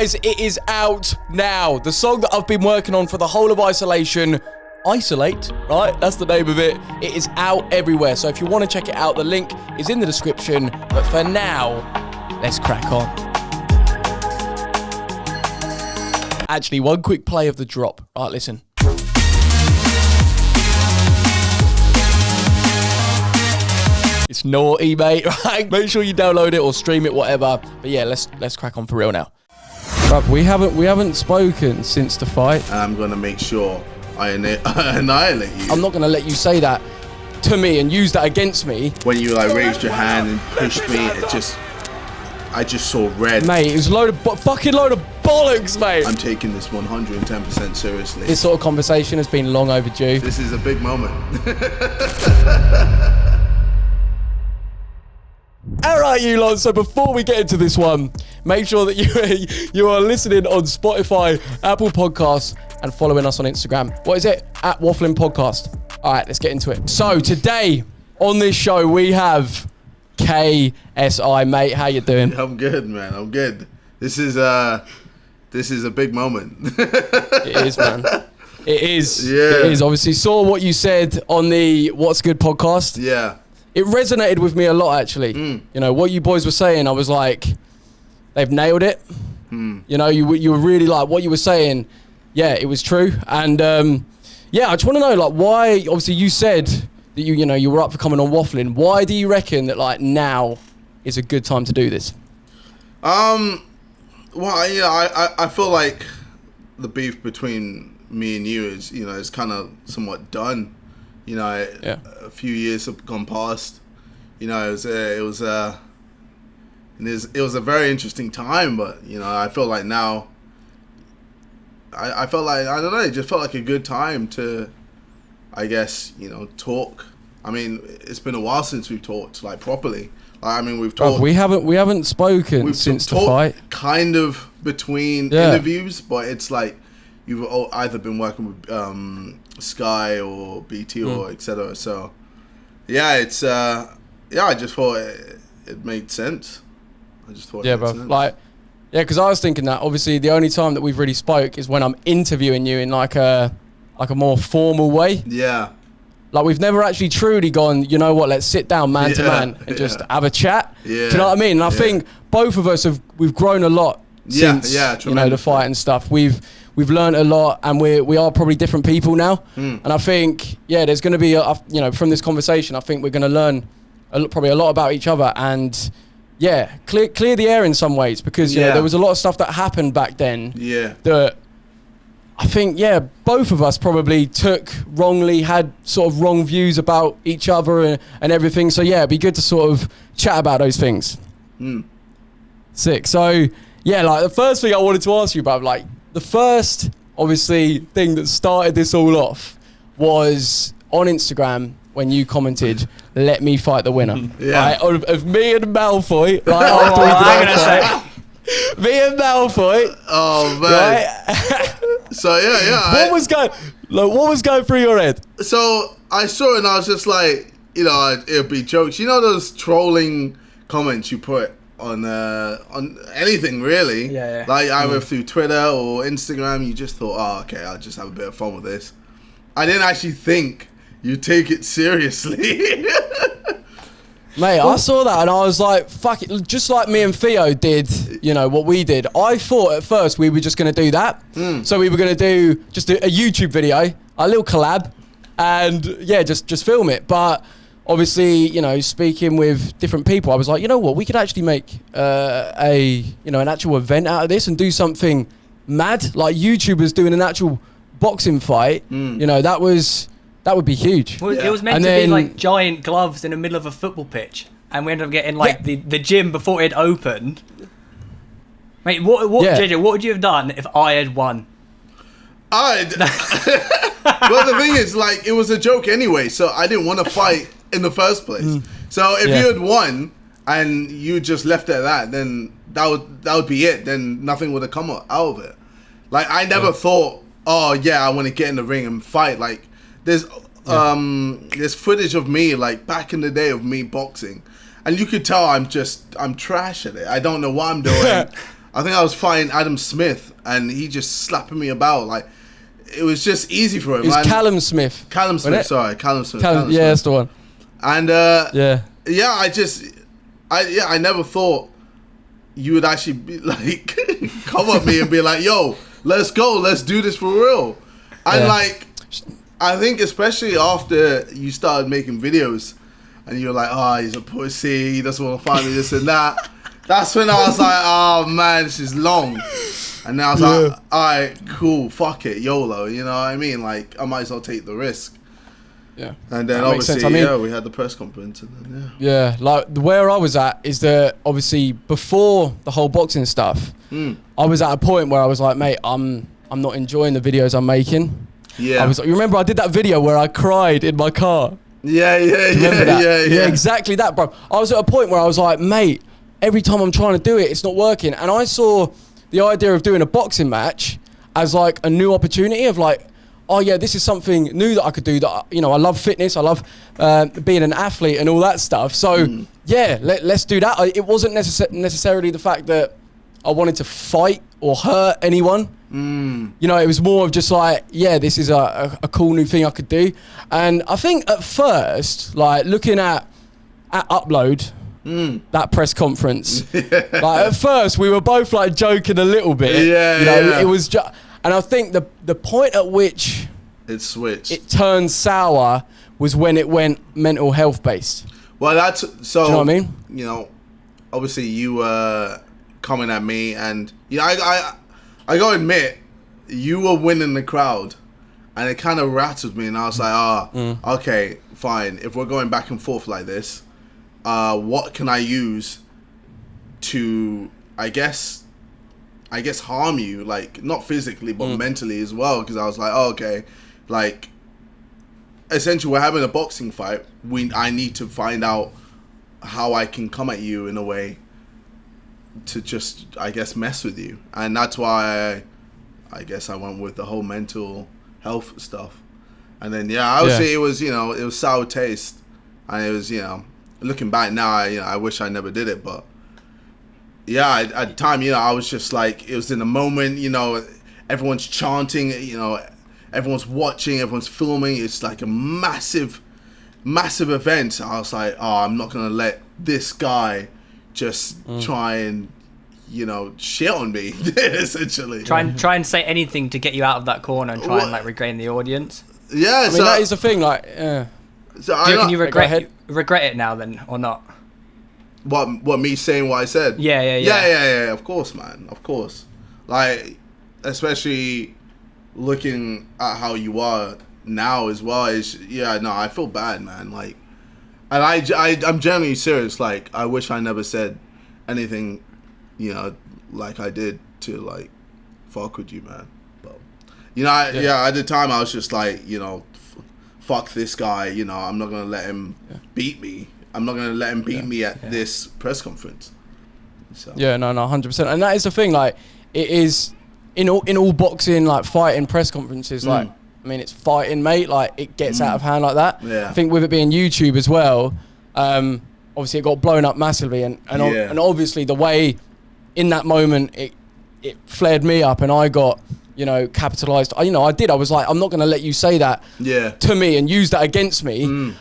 Guys, it is out now. The song that I've been working on for the whole of isolation, Isolate, right? That's the name of it. It is out everywhere. So if you want to check it out, the link is in the description. But for now, let's crack on. Actually, one quick play of the drop. All right, listen. It's naughty, mate, right? Make sure you download it or stream it, whatever. But yeah, let's crack on for real now. Bruv, we haven't spoken since the fight. And I'm gonna make sure I annihilate you. I'm not gonna let you say that to me and use that against me. When you like raised your hand and pushed me, I just saw red. Mate, it was a fucking load of bollocks, mate. I'm taking this 110% seriously. This sort of conversation has been long overdue. This is a big moment. Alright, you lot, so before we get into this one, make sure that you are listening on Spotify, Apple Podcasts, and following us on Instagram. What is it? At Wafflin Podcast. Alright, let's get into it. So today, on this show, we have KSI, mate. How you doing? I'm good, man. I'm good. This is a big moment. It is, man. It is. Yeah. It is. Obviously, saw what you said on the What's Good podcast. Yeah. It resonated with me a lot, actually. You know, what you boys were saying, I was like, they've nailed it. You know, you were really like, what you were saying, yeah, it was true. And yeah, I just want to know, like, why, obviously you said that you were up for coming on Wafflin. Why do you reckon that, like, now is a good time to do this? Well, I feel like the beef between me and you is, is kind of somewhat done. A few years have gone past. It was a very interesting time, but I feel like now. I felt like, I don't know, it just felt like a good time to, I guess, talk. I mean, it's been a while since we've talked like properly. I mean, we've talked. We haven't spoken since the fight. Kind of between interviews, but it's like you've either been working with Sky or BT or etc. So yeah, it's I just thought it made sense. I just thought it made sense. Like, yeah, because I was thinking that obviously the only time that we've really spoke is when I'm interviewing you in like a more formal way. Yeah. Like, we've never actually truly gone, you know what, let's sit down man to man and just have a chat. Yeah. Do you know what I mean? And I think both of us we've grown a lot since the fight and stuff. We've learned a lot, and we are probably different people now. And I think there's going to be from this conversation, I think we're going to learn probably a lot about each other, and clear the air in some ways, because there was a lot of stuff that happened back then. That I think, both of us probably took wrongly, had sort of wrong views about each other and everything. So, it'd be good to sort of chat about those things. Sick. So, like, the first thing I wanted to ask you about, like, the first, obviously, thing that started this all off was on Instagram when you commented, "Let me fight the winner." Right? Of me and Malfoy. Right? Me and Malfoy. Oh, man. Right? So, What was going through your head? So, I saw it and I was just like, it'll be jokes. You know those trolling comments you put on anything, really? Yeah. Like, either through Twitter or Instagram, you just thought, oh, okay, I'll just have a bit of fun with this. I didn't actually think you'd take it seriously. Mate, I saw that and I was like, fuck it. Just like me and Theo did, what we did. I thought at first we were just going to do that. So we were going to do just a YouTube video, a little collab, and just film it. But obviously, speaking with different people, I was like, you know what, we could actually make an actual event out of this and do something mad, like YouTubers doing an actual boxing fight. That would be huge. Well, it was meant to be like giant gloves in the middle of a football pitch, and we ended up getting like the gym before it opened. Mate, JJ, what would you have done if I had won? Well, the thing is, like, it was a joke anyway, so I didn't want to fight in the first place. So if you had won and you just left it at that, then that would be it. Then nothing would have come out of it. Like, I never thought, oh yeah, I want to get in the ring and fight. Like, there's footage of me, like, back in the day of me boxing, and you could tell I'm trash at it. I don't know what I'm doing. I think I was fighting Adam Smith, and he just slapping me about. Like, it was just easy for him. It was Callum Smith. Callum Smith, sorry. Callum Smith. Yeah, that's the one. And, yeah, I never thought you would actually be like, come at me and be like, yo, let's go, let's do this for real. And like, I think especially after you started making videos and you're like, oh, he's a pussy, he doesn't want to find me, this and that. That's when I was like, oh man, this is long. And then I was like, alright, cool, fuck it, YOLO, you know what I mean? Like, I might as well take the risk. Yeah. And then obviously, we had the press conference. And then, yeah, like where I was at is that obviously before the whole boxing stuff, I was at a point where I was like, mate, I'm not enjoying the videos I'm making. Yeah. I was. You remember I did that video where I cried in my car? Yeah. Yeah, exactly that, bro. I was at a point where I was like, mate, every time I'm trying to do it, it's not working. And I saw the idea of doing a boxing match as like a new opportunity of like, oh yeah, this is something new that I could do. That, you know, I love fitness, I love being an athlete and all that stuff. So yeah, let's do that. It wasn't necessarily the fact that I wanted to fight or hurt anyone. You know, it was more of just like, yeah, this is a cool new thing I could do. And I think at first, like looking at Upload, that press conference, like at first we were both like joking a little bit. Yeah, you know, it was just. And I think the point at which it switched, it turned sour, was when it went mental health based. Well, that's so. Do you know what I mean? You know, obviously you were coming at me, and you know, I gotta admit, you were winning the crowd, and it kind of rattled me, and I was like, okay, fine. If we're going back and forth like this, what can I use to, I guess harm you, like not physically but mentally as well, because I was like, oh, okay, like essentially we're having a boxing fight, I need to find out how I can come at you in a way to just, I guess, mess with you. And that's why I guess I went with the whole mental health stuff. And then I would say it was, you know, it was sour taste, and it was, you know, looking back now, I wish I never did it, but yeah, at the time, you know, I was just like, it was in the moment, you know, everyone's chanting, you know, everyone's watching, everyone's filming. It's like a massive event. I was like, oh, I'm not going to let this guy just try and, you know, shit on me, essentially. Try and say anything to get you out of that corner and try and like regain the audience. Yeah, I mean, that is the thing, like, So can you regret it now then, or not? What me saying what I said? Yeah, of course, man, of course. Like, especially looking at how you are now as well, is I feel bad, man. Like, and I'm genuinely serious. Like, I wish I never said anything, you know, like I did to like fuck with you, man. But you know, at the time I was just like, you know, fuck this guy. You know, I'm not gonna let him beat me. I'm not going to let him beat me at this press conference. So. Yeah, no, 100%. And that is the thing, like, it is, in all boxing, like, fighting press conferences, like, I mean, it's fighting, mate, like, it gets out of hand like that. Yeah. I think with it being YouTube as well, obviously it got blown up massively, and obviously the way, in that moment, it flared me up, and I got, you know, capitalized. I was like, I'm not going to let you say that to me and use that against me.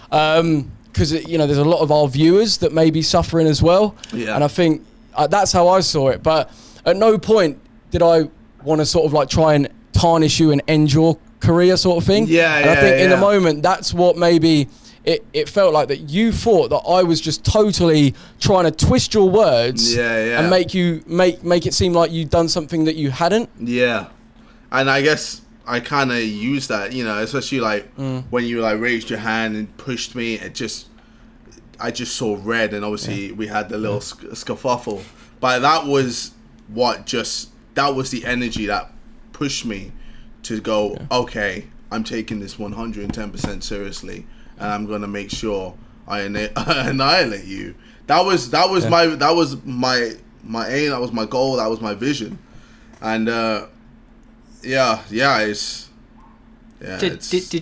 Because, you know, there's a lot of our viewers that may be suffering as well. Yeah. And I think that's how I saw it. But at no point did I want to sort of like try and tarnish you and end your career sort of thing. And I think in the moment, that's what maybe it felt like, that you thought that I was just totally trying to twist your words and make it seem like you'd done something that you hadn't. Yeah. And I guess I kind of used that, you know, especially like when you like raised your hand and pushed me. I just saw red, and obviously we had the little scuffle. But that was that was the energy that pushed me to go, okay, I'm taking this 110% seriously, and I'm gonna make sure I annihilate you. That was my aim. That was my goal. That was my vision, and. Did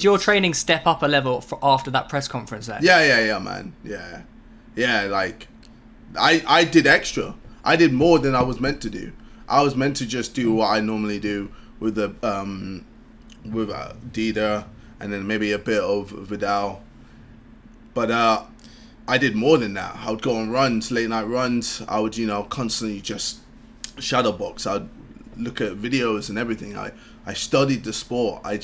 your training step up a level after that press conference then? Yeah, man. Yeah, like I did extra. I did more than I was meant to do. I was meant to just do what I normally do with the with Dida and then maybe a bit of Vidal, but I did more than that. I would go on runs, late night runs. I would, constantly just shadow box. I'd look at videos and everything. I studied the sport. I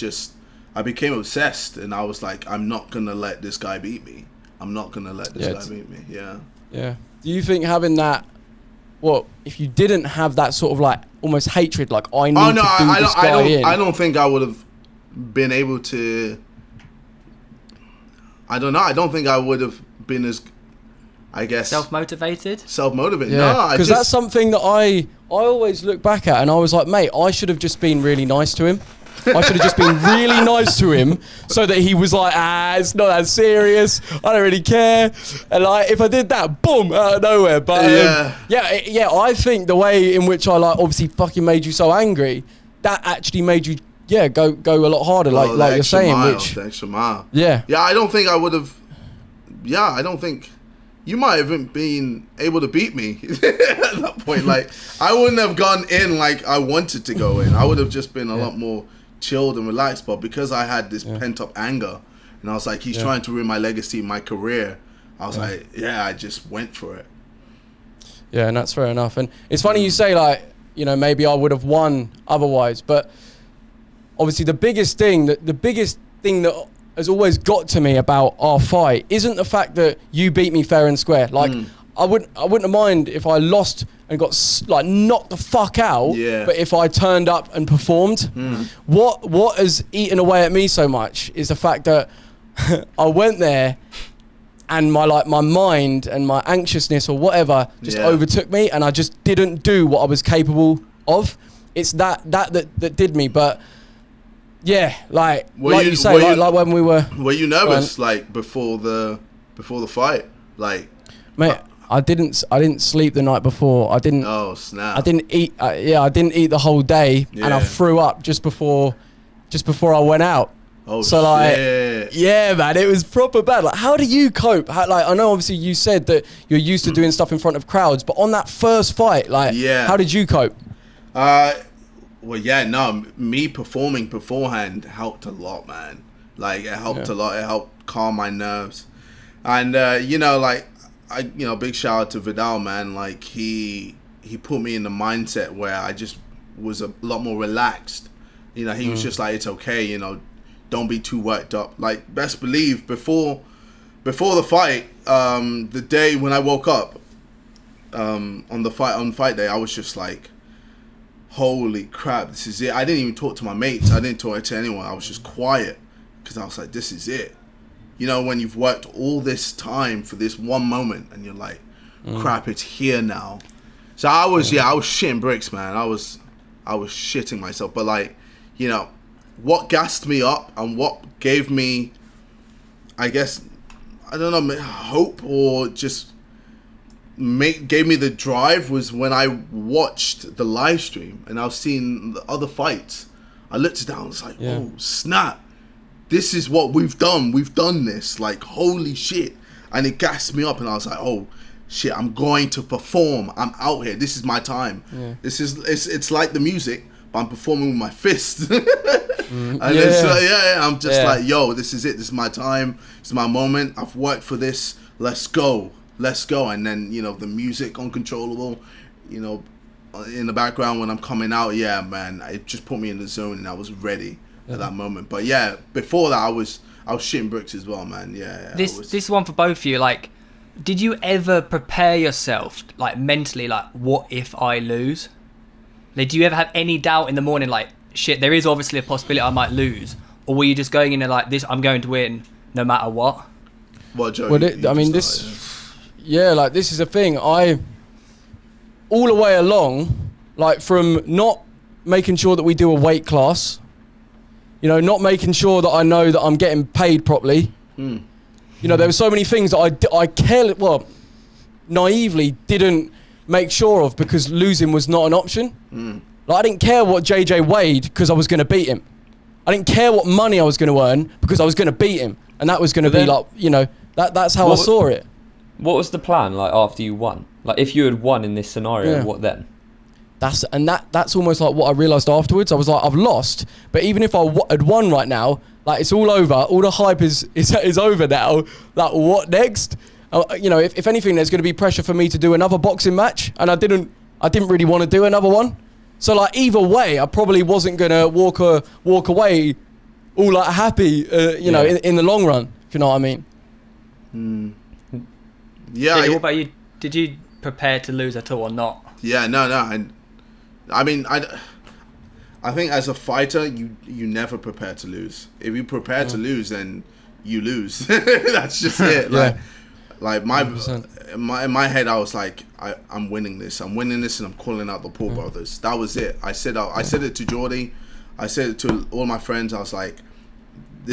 became obsessed, and I was like, I'm not gonna let this guy beat me. I'm not gonna let this guy beat me. Yeah. Yeah. Do you think having that, if you didn't have that sort of like almost hatred, like I need to do this guy in? I don't think I would have been able to. I don't know. I don't think I would have been as, I guess, self-motivated. No, because that's something that I always look back at, and I was like, mate, I should have just been really nice to him. I should have just been really nice to him, so that he was like, it's not that serious. I don't really care. And like, if I did that, boom, out of nowhere. But I think the way in which I obviously fucking made you so angry, that actually made you go a lot harder, like you're saying. The extra mile. Yeah. I don't think I would have. Yeah, I don't think you might have been able to beat me at that point. Like, I wouldn't have gone in like I wanted to go in. I would have just been a lot more chilled and relaxed. But because I had this pent up anger, and I was like, he's trying to ruin my legacy, my career. I was like, I just went for it. Yeah, and that's fair enough. And it's funny you say maybe I would have won otherwise, but obviously the biggest thing that has always got to me about our fight isn't the fact that you beat me fair and square. Like, I wouldn't have mind if I lost and got knocked the fuck out. Yeah. But if I turned up and performed, what has eaten away at me so much is the fact that I went there and my mind and my anxiousness or whatever just overtook me, and I just didn't do what I was capable of. It's that did me, but. Yeah, like you say, like when we were. Were you nervous, before the fight, like? Mate, I didn't sleep the night before. I didn't. Oh snap! I didn't eat. I didn't eat the whole day, and I threw up just before I went out. Oh so shit! Yeah, man, it was proper bad. Like, how do you cope? I know obviously you said that you're used to doing stuff in front of crowds, but on that first fight, how did you cope? Me performing beforehand helped a lot, man. Like, it helped a lot. It helped calm my nerves. And, big shout out to Vidal, man. Like, he put me in the mindset where I just was a lot more relaxed. He was just like, it's okay, don't be too worked up. Like, best believe, before the fight, the day when I woke up, on fight day, I was just like, holy crap, this is it. I didn't even talk to my mates. I didn't talk to anyone. I was just quiet because I was like, this is it. When you've worked all this time for this one moment and you're like, crap, it's here now. So I was shitting bricks, man. I was shitting myself. But what gassed me up and what gave me, I guess, I don't know, hope or just gave me the drive was when I watched the live stream and I was seeing the other fights. I looked down and was like, oh snap, this is what we've done. We've done this. Like, holy shit. And it gassed me up and I was like, oh shit, I'm going to perform. I'm out here. This is my time. It's like the music, but I'm performing with my fist. And I'm just like, yo, this is it. This is my time. This is my moment. I've worked for this. Let's go. And then the music uncontrollable, in the background when I'm coming out. Yeah, man, it just put me in the zone and I was ready at that moment. But yeah, before that I was shitting bricks as well, man. This one for both of you. Like, did you ever prepare yourself mentally, what if I lose? Like, do you ever have any doubt in the morning, like, shit, there is obviously a possibility I might lose, or were you just going in there like, this, I'm going to win no matter what? Well, Joe, this is a thing. I, all the way along, from not making sure that we do a weight class, not making sure that I know that I'm getting paid properly. There were so many things that I naively didn't make sure of because losing was not an option. I didn't care what JJ weighed because I was going to beat him. I didn't care what money I was going to earn because I was going to beat him. And that was going to be that's how I saw it. What was the plan after you won? If you had won in this scenario, what then? that's almost like what I realised afterwards. I was like, I've lost, but even if I had won right now, like it's all over. All the hype is over now. Like what next? You know, if anything, there's going to be pressure for me to do another boxing match, and I didn't really want to do another one. So like either way, I probably wasn't going to walk away all like happy, you know, in the long run. If you know what I mean. Yeah. What about you? Did you prepare to lose at all or not? Yeah, no. I mean, I think as a fighter, you never prepare to lose. If you prepare to lose, then you lose. That's just it. Like in my head, I was like, I'm winning this. I'm winning this, and I'm calling out the Paul brothers. That was it. I said it to Geordie. I said it to all my friends. I was like,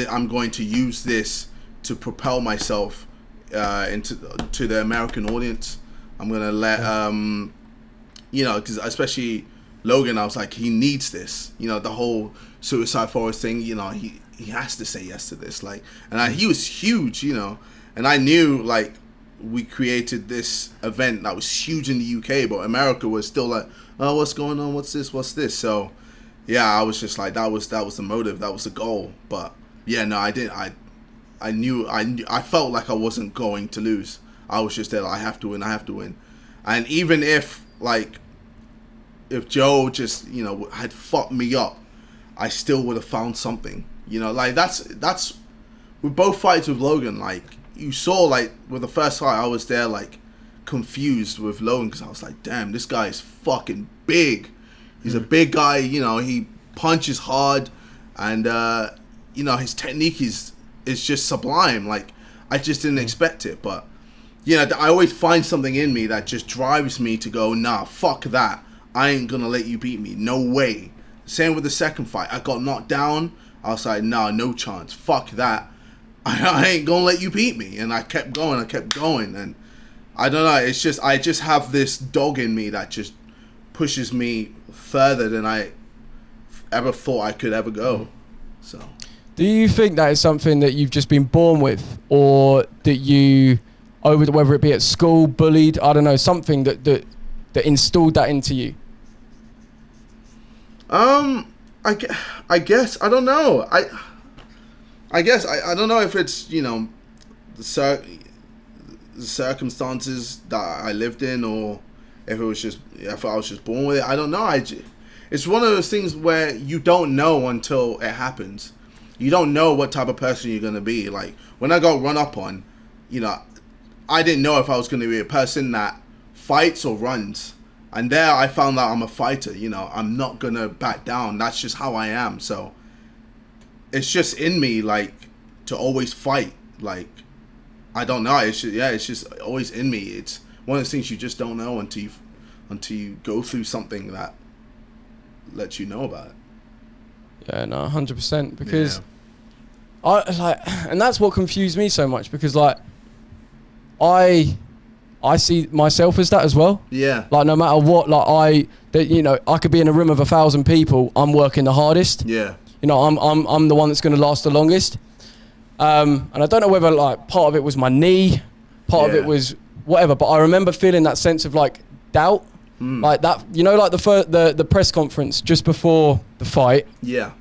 I'm going to use this to propel myself into the American audience. I'm gonna let you know, because especially Logan, I was like, he needs this. You know, the whole Suicide Forest thing. You know, he has to say yes to this. Like, and he was huge. You know, and I knew like we created this event that was huge in the UK, but America was still like, oh, what's going on? What's this? So yeah, I was just like, that was the motive, that was the goal. But yeah, no, I didn't. I felt like I wasn't going to lose. I was just there. Like, I have to win. And even if Joe just, you know, had fucked me up, I still would have found something. You know, like that's with both fights with Logan. Like you saw, like with the first fight, I was there like confused with Logan because I was like, damn, this guy is fucking big. He's a big guy. You know, he punches hard, and you know, his technique is just sublime. Like I just didn't expect it, but you know, I always find something in me that just drives me to go, nah, fuck that. I ain't gonna let you beat me. No way. Same with the second fight. I got knocked down. I was like, nah, no chance. Fuck that. I ain't gonna let you beat me. And I kept going. And I don't know. It's just, I just have this dog in me that just pushes me further than I ever thought I could ever go. So. Do you think that is something that you've just been born with, or that you, whether it be at school, bullied, I don't know, something that installed that into you? I guess, I don't know. I guess, I don't know if it's, you know, the circumstances that I lived in, or if I was just born with it. I don't know. It's one of those things where you don't know until it happens. You don't know what type of person you're going to be. Like, when I got run up on, you know, I didn't know if I was going to be a person that fights or runs. And there I found out I'm a fighter. You know, I'm not going to back down. That's just how I am. So it's just in me, like, to always fight. Like, I don't know. It's just always in me. It's one of those things you just don't know until you go through something that lets you know about it. Yeah, no, 100%. Because and that's what confused me so much, because like I see myself as that as well. Yeah. Like no matter what, like you know, I could be in a room of 1,000 people. I'm working the hardest. Yeah. You know, I'm the one that's going to last the longest. And I don't know whether like part of it was my knee, part of it was whatever, but I remember feeling that sense of like doubt, like that. You know, like the press conference just before the fight. Yeah.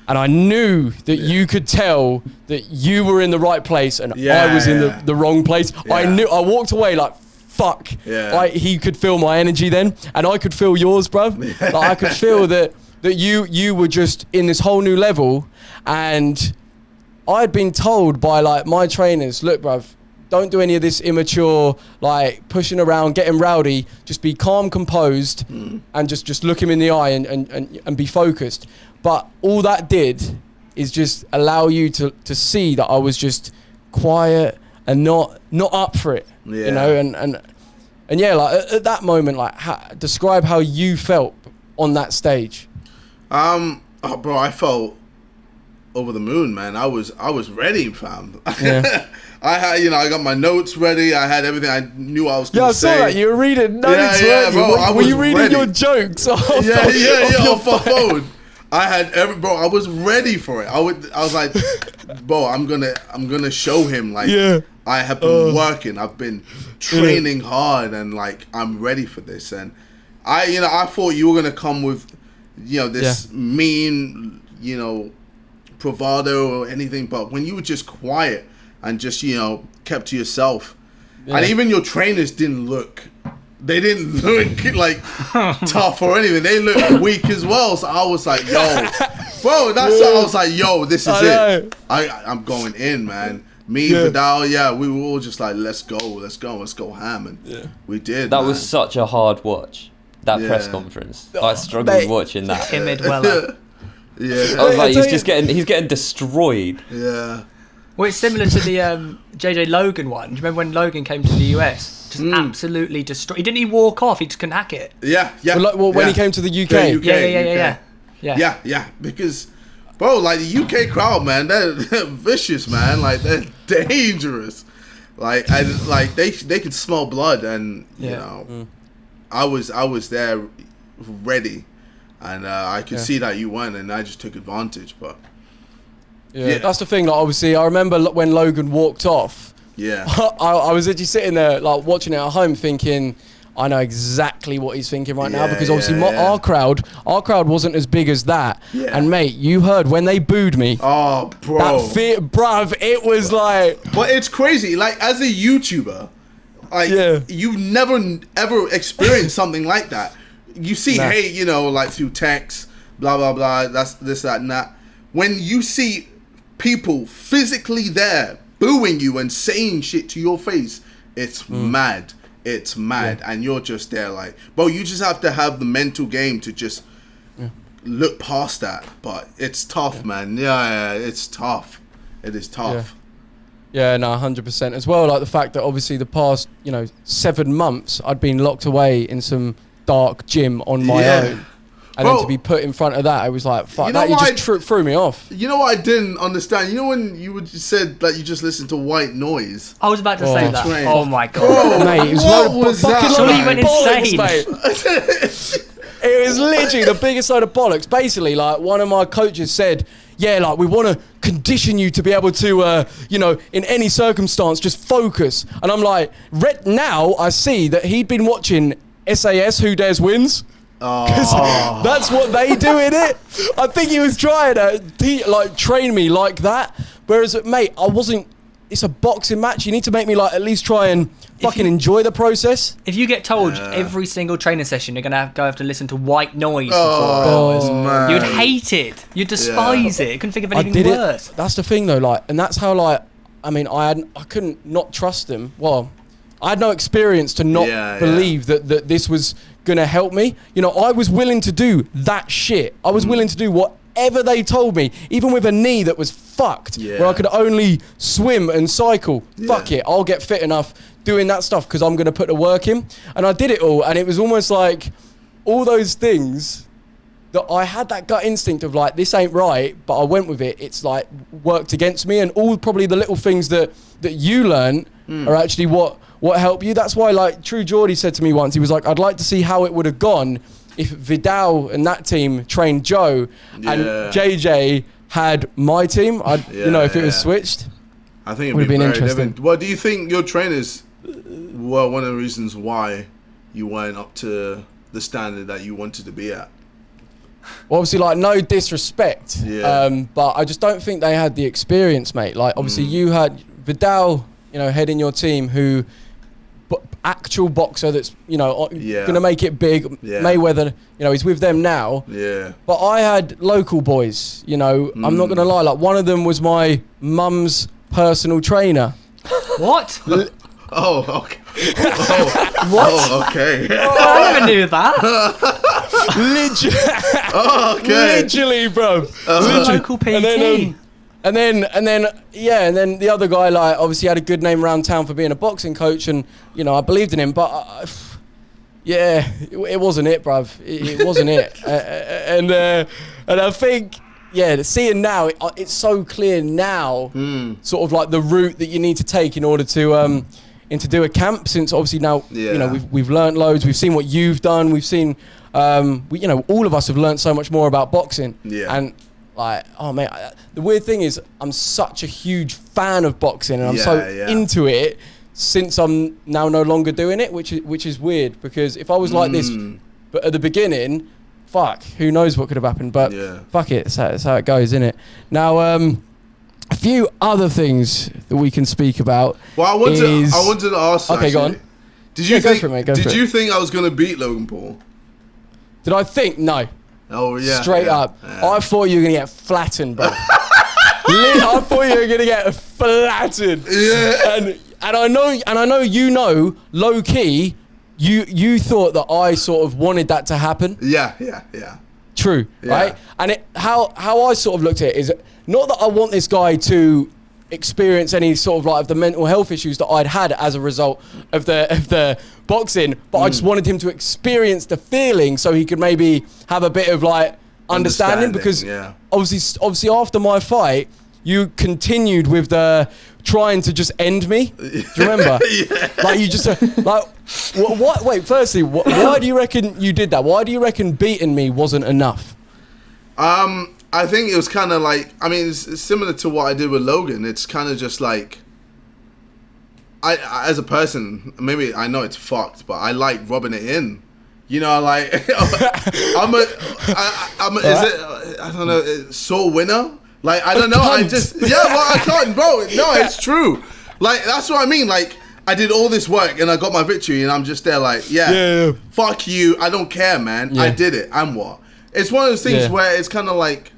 And I knew that you could tell that you were in the right place and I was in the wrong place. Yeah. I walked away like, fuck. Yeah. He could feel my energy then, and I could feel yours, bruv. Like, I could feel that you were just in this whole new level. And I'd been told by like my trainers, look, bruv, don't do any of this immature, like pushing around, getting rowdy. Just be calm, composed, and just look him in the eye and be focused. But all that did is just allow you to see that I was just quiet and not up for it. Yeah. You know, and yeah, like at that moment, like describe how you felt on that stage. Oh, bro, I felt over the moon, man. I was ready, fam. Yeah. I got my notes ready. I had everything. I knew I was going to say. Yeah, I saw that. You were reading notes, weren't you? Bro, were you reading your jokes? Off my phone. I had I was ready for it. I was like, bro, I'm gonna show him, like, I have been working. I've been training hard, and like I'm ready for this. And I thought you were gonna come with, this mean, bravado or anything, but when you were just quiet and just, kept to yourself, and even your trainers didn't look like tough or anything. They looked weak as well. So I was like, yo, bro, I was like, yo, this is it. I'm going in, man. Me, Vidal, we were all just like, let's go ham, and we did. That was such a hard watch. That press conference, I struggled watching that. Timid Weller. Yeah, I was like, he's getting destroyed. Yeah. Well, it's similar to the JJ Logan one. Do you remember when Logan came to the US? Just absolutely destroyed. He didn't even walk off. He just couldn't hack it. Yeah. When he came to the UK. Yeah. Because, bro, like the UK crowd, man, they're vicious, man. Like they're dangerous. Like they can smell blood, and I was there ready, and I could see that you won, and I just took advantage. But that's the thing. Like, obviously, I remember when Logan walked off. Yeah, I was actually sitting there, like watching it at home, thinking, I know exactly what he's thinking right now, because obviously our crowd wasn't as big as that. Yeah. And mate, you heard when they booed me. Oh, bro, that bruv, it was like. But it's crazy. Like as a YouTuber, like you've never ever experienced something like that. You see hate, like through text, blah blah blah. That's this, that, and that. When you see people physically there booing you and saying shit to your face, it's mad. It's mad, and you're just there like, bro, you just have to have the mental game to just look past that. But it's tough, man. Yeah, it's tough. It is tough. Yeah, no, 100%. As well, like the fact that obviously the past, 7 months, I'd been locked away in some dark gym on my own. And then to be put in front of that, I was like, fuck, that just threw me off. You know what I didn't understand? You know when you said that you just listened to white noise? I was about to say that. Train. Oh my God. Bro, mate, what was that? Surely you went insane. It was literally the biggest load of bollocks. Basically, like, one of my coaches said, like, we want to condition you to be able to, in any circumstance, just focus. And I'm like, now I see that he'd been watching SAS, Who Dares Wins. Because that's what they do in it. I think he was trying to train me like that. Whereas, mate, I wasn't. It's a boxing match. You need to make me at least try and fucking enjoy the process. If you get told every single training session you're gonna have to listen to white noise for 4 hours, man. You'd hate it. You'd despise it. You couldn't think of anything worse. That's the thing, though. And that's how I couldn't not trust them. Well, I had no experience to not believe that this was gonna help me. I was willing to do that shit. I was willing to do whatever they told me, even with a knee that was fucked, where I could only swim and cycle. Fuck it, I'll get fit enough doing that stuff because I'm gonna put the work in. And I did it all, and it was almost like all those things that I had that gut instinct of like, this ain't right, but I went with it. It's like worked against me, and all probably the little things that you learn are actually what helped you. That's why, like, True Geordie said to me once, he was like, I'd like to see how it would have gone if Vidal and that team trained Joe and JJ had my team. If it was switched, I think it would have been very interesting. Well, do you think your trainers were one of the reasons why you weren't up to the standard that you wanted to be at? Well, obviously, like, no disrespect, but I just don't think they had the experience, mate. Like, obviously, you had Vidal, heading your team, who actual boxer that's gonna make it big. Mayweather, he's with them now. But I had local boys. I'm not gonna lie. Like, one of them was my mum's personal trainer. What? Oh, okay. What? Oh, okay. I never knew that. Literally, bro. Local PT. And then the other guy, like, obviously had a good name around town for being a boxing coach, and I believed in him, but it wasn't it, bruv. It wasn't it. And I think, seeing now, it's so clear now, sort of like the route that you need to take in order to do a camp. Since obviously now, we've learnt loads. We've seen what you've done. We've seen, all of us have learnt so much more about boxing. And like, oh mate, the weird thing is I'm such a huge fan of boxing, and I'm so into it since I'm now no longer doing it, which is weird, because if I was like this But at the beginning, fuck, who knows what could have happened? But fuck it, that's how it goes, isn't it? Now, a few other things that we can speak about. Well, I wanted to ask. Okay, actually, go on. Did you think? Go for it, mate, did you think I was gonna beat Logan Paul? Did I think? No. Oh yeah. Straight up, I thought you were gonna get flattened, bro. I thought you were gonna get flattened. Yeah. And I know you know, low key, you thought that I sort of wanted that to happen. Yeah. True, right? And how I sort of looked at it is not that I want this guy to experience any sort of like of the mental health issues that I'd had as a result of the boxing, but I just wanted him to experience the feeling so he could maybe have a bit of like understanding because obviously after my fight you continued with the trying to just end me. Do you remember? Like you just like what? Wait, firstly, why do you reckon you did that? Why do you reckon beating me wasn't enough? I think it was kind of like, I mean, it's similar to what I did with Logan. It's kind of just like, I as a person, maybe I know it's fucked, but I like rubbing it in. You know, like I don't know, sore winner. Like I don't know, I can't, bro. No, it's true. Like that's what I mean. Like I did all this work and I got my victory, and I'm just there like, fuck you. I don't care, man. I did it. And what? It's one of those things where it's kind of like,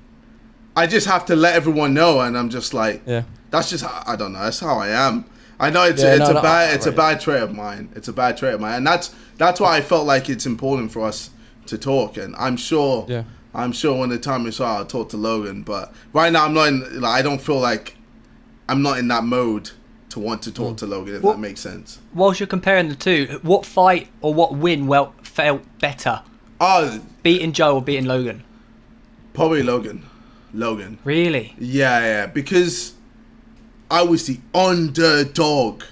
I just have to let everyone know, and I'm just like, that's just how, I don't know. That's how I am. I know it's a bad trait of mine. It's a bad trait of mine, and that's why I felt like it's important for us to talk. And I'm sure when the time is right, I'll talk to Logan. But right now, I'm not in. Like, I don't feel like I'm not in that mode to want to talk to Logan. If that makes sense. Whilst you're comparing the two, what fight or what win felt better? Beating Joe or beating Logan? Probably Logan. Really? Yeah, because I was the underdog,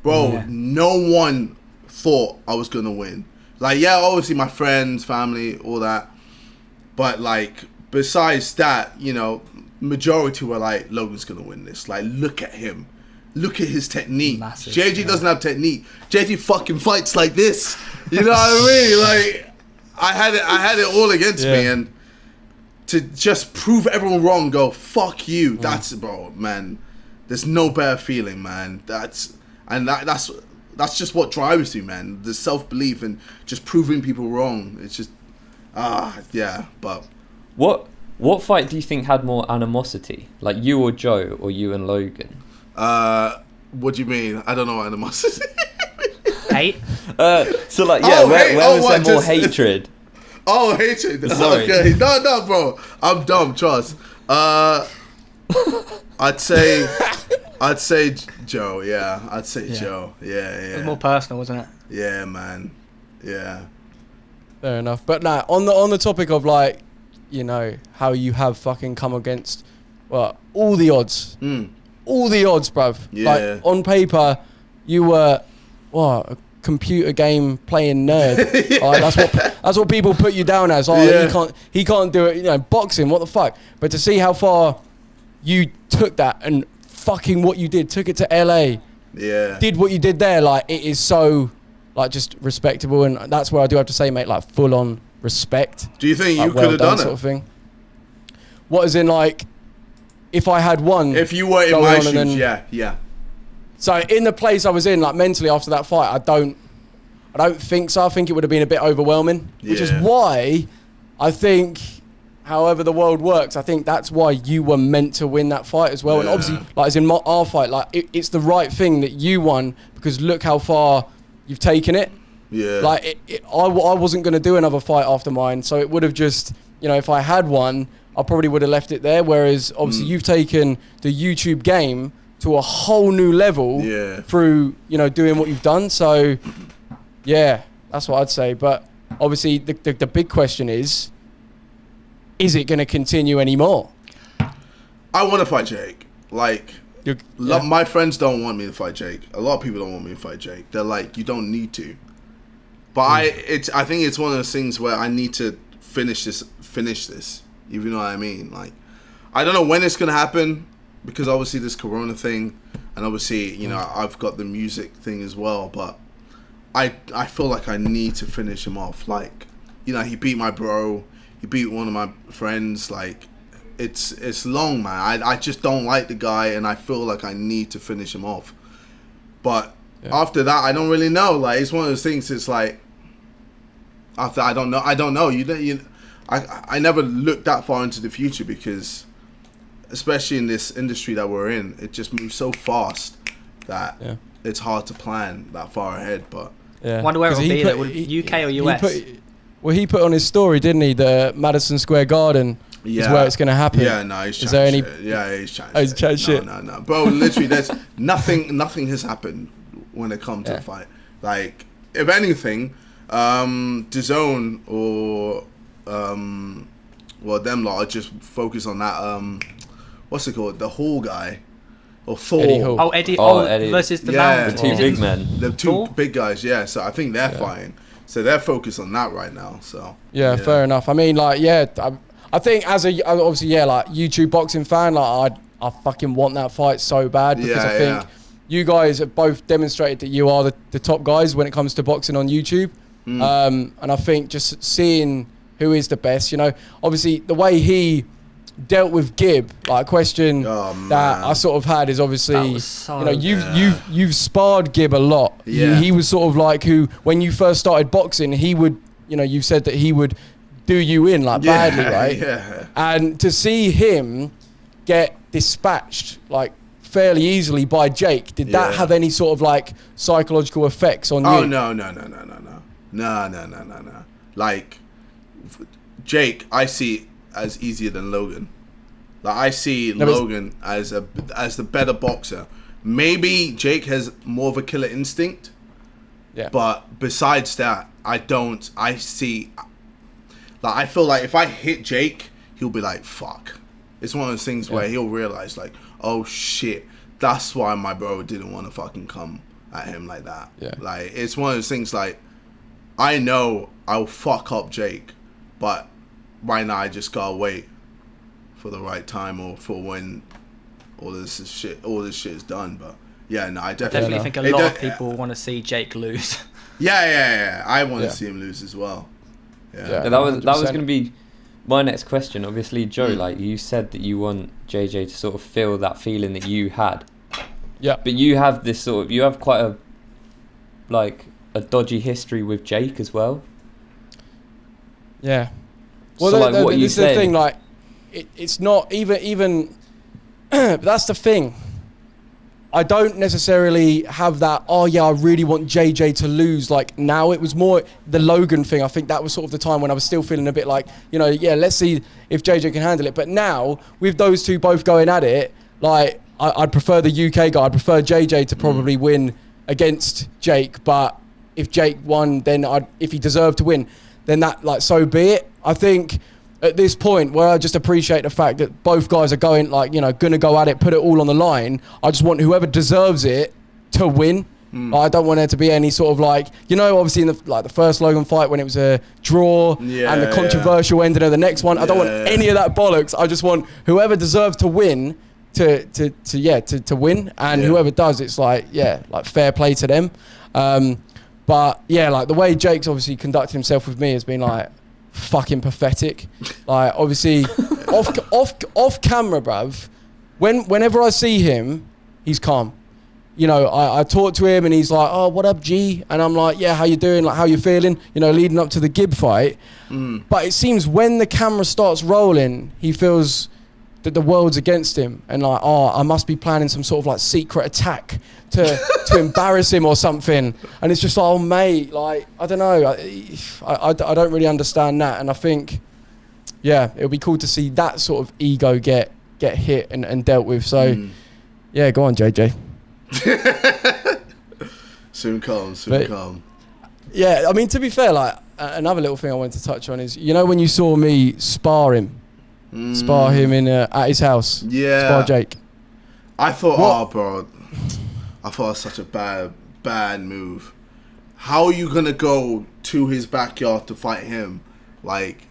bro. Yeah. No one thought I was gonna win. Like, obviously my friends, family, all that, but like besides that, you know, majority were like, Logan's gonna win this. Like, look at him, look at his technique. Massive, JG doesn't have technique. JG fucking fights like this. You know what I mean? Like, I had it all against me, and to just prove everyone wrong, go fuck you. That's, bro, man. There's no better feeling, man. That's just what drives you, man. The self-belief and just proving people wrong. It's just But what fight do you think had more animosity, like you or Joe, or you and Logan? What do you mean? I don't know what animosity. Hate. So like, where was there more hatred? Oh, hatred. Sorry. Okay. No, bro. I'm dumb, trust. I'd say Joe, I'd say Joe. Yeah. It was more personal, wasn't it? Yeah, man. Yeah. Fair enough. But nah, on the topic of like, you know, how you have fucking come against all the odds. All the odds, bruv. Yeah. Like on paper, you were a computer game playing nerd. That's what people put you down as. He can't do it. You know, boxing. What the fuck? But to see how far you took that and fucking what you did, took it to LA. Yeah. Did what you did there. Like, it is so like just respectable, and that's where I do have to say, mate, like full on respect. Do you think you could have done it? Sort of thing. What is in like, if I had won? If you were in my shoes, yeah. So in the place I was in, like mentally after that fight, I don't think so. I think it would have been a bit overwhelming, which is why I think, however the world works, I think that's why you were meant to win that fight as well. Yeah. And obviously, like as in our fight, like it's the right thing that you won, because look how far you've taken it. Yeah. Like I wasn't going to do another fight after mine, so it would have just, you know, if I had won, I probably would have left it there. Whereas obviously you've taken the YouTube game to a whole new level through, you know, doing what you've done. So yeah, that's what I'd say. But obviously the big question is it going to continue anymore? I want to fight Jake. Like, my friends don't want me to fight Jake. A lot of people don't want me to fight Jake. They're like, you don't need to. But I think it's one of those things where I need to finish this. If you know what I mean. Like, I don't know when it's going to happen, because obviously this Corona thing, and obviously, you know, I've got the music thing as well, but I feel like I need to finish him off. Like, he beat my bro, he beat one of my friends. Like, it's long, man. I just don't like the guy, and I feel like I need to finish him off. But after that, I don't really know. Like, it's one of those things. It's like, after I don't know. I never looked that far into the future because, especially in this industry that we're in, it just moves so fast that it's hard to plan that far ahead. But wonder where it'll be. UK or US? He put on his story, didn't he? The Madison Square Garden is where it's going to happen. Yeah, no, he's is chatting there shit. any? Yeah, he's chatting shit. He's chatting shit. No, bro. Literally, there's nothing has happened when it comes to the fight. Like, if anything, DAZN or them lot are just focused on that. What's it called? The Hall guy. Or Thor. Eddie versus the the two big men. The two big guys, so I think they're fighting. So they're focused on that right now. So fair enough. I mean, like, I think obviously, like, YouTube boxing fan, like, I fucking want that fight so bad because I think you guys have both demonstrated that you are the top guys when it comes to boxing on YouTube. And I think just seeing who is the best, obviously the way he dealt with Gibb, like, a question that I sort of had is obviously, you've sparred Gibb a lot. He was sort of like who, when you first started boxing, he would, you said that he would do you in, like, badly, right? Yeah. And to see him get dispatched, like, fairly easily by Jake, did that have any sort of, like, psychological effects on you? Oh, no. Like, Jake, I see as easier than Logan. Like, I see Logan as the better boxer. Maybe Jake has more of a killer instinct. Yeah. But besides that, I see, like, I feel like if I hit Jake, he'll be like, fuck. It's one of those things where he'll realize, like, oh shit, that's why my bro didn't want to fucking come at him like that. Yeah. Like, it's one of those things, like, I know I'll fuck up Jake, but right now I just gotta wait for the right time or for when all this shit is done. But I definitely think a lot of people want to see Jake lose. I want to see him lose as well. That was going to be my next question. Obviously, Joe, like, you said that you want JJ to sort of feel that feeling that you had. Yeah. But you have quite a dodgy history with Jake as well. Yeah. Well, so, what this is the thing, like, it's not even that's the thing. I don't necessarily have that, I really want JJ to lose. Like, now it was more the Logan thing. I think that was sort of the time when I was still feeling a bit like, let's see if JJ can handle it. But now, with those two both going at it, like, I'd prefer the UK guy. I'd prefer JJ to probably win against Jake. But if Jake won, then if he deserved to win, then that, like, so be it. I think at this point where I just appreciate the fact that both guys are going, like, going to go at it, put it all on the line. I just want whoever deserves it to win. I don't want there to be any sort of, like, obviously in the first Logan fight when it was a draw and the controversial ending of the next one. I don't want any of that bollocks. I just want whoever deserves to win to win, and whoever does, it's like fair play to them. But like the way Jake's obviously conducted himself with me has been like fucking pathetic. Like, obviously off camera, bruv, whenever I see him, he's calm. I talk to him and he's like, oh, what up, G? And I'm like, yeah, how you doing? Like, how you feeling? Leading up to the Gibb fight. But it seems when the camera starts rolling, he feels that the world's against him, and like, I must be planning some sort of like secret attack to embarrass him or something. And it's just like, oh mate, like, I don't know, I don't really understand that. And I think it'll be cool to see that sort of ego get hit and dealt with. So go on, JJ. soon come. Yeah, I mean, to be fair, like, another little thing I wanted to touch on is, when you saw me spar him in at his house. Spar Jake. I thought, bro, I thought it was such a bad move. How are you gonna go to his backyard to fight him? Like,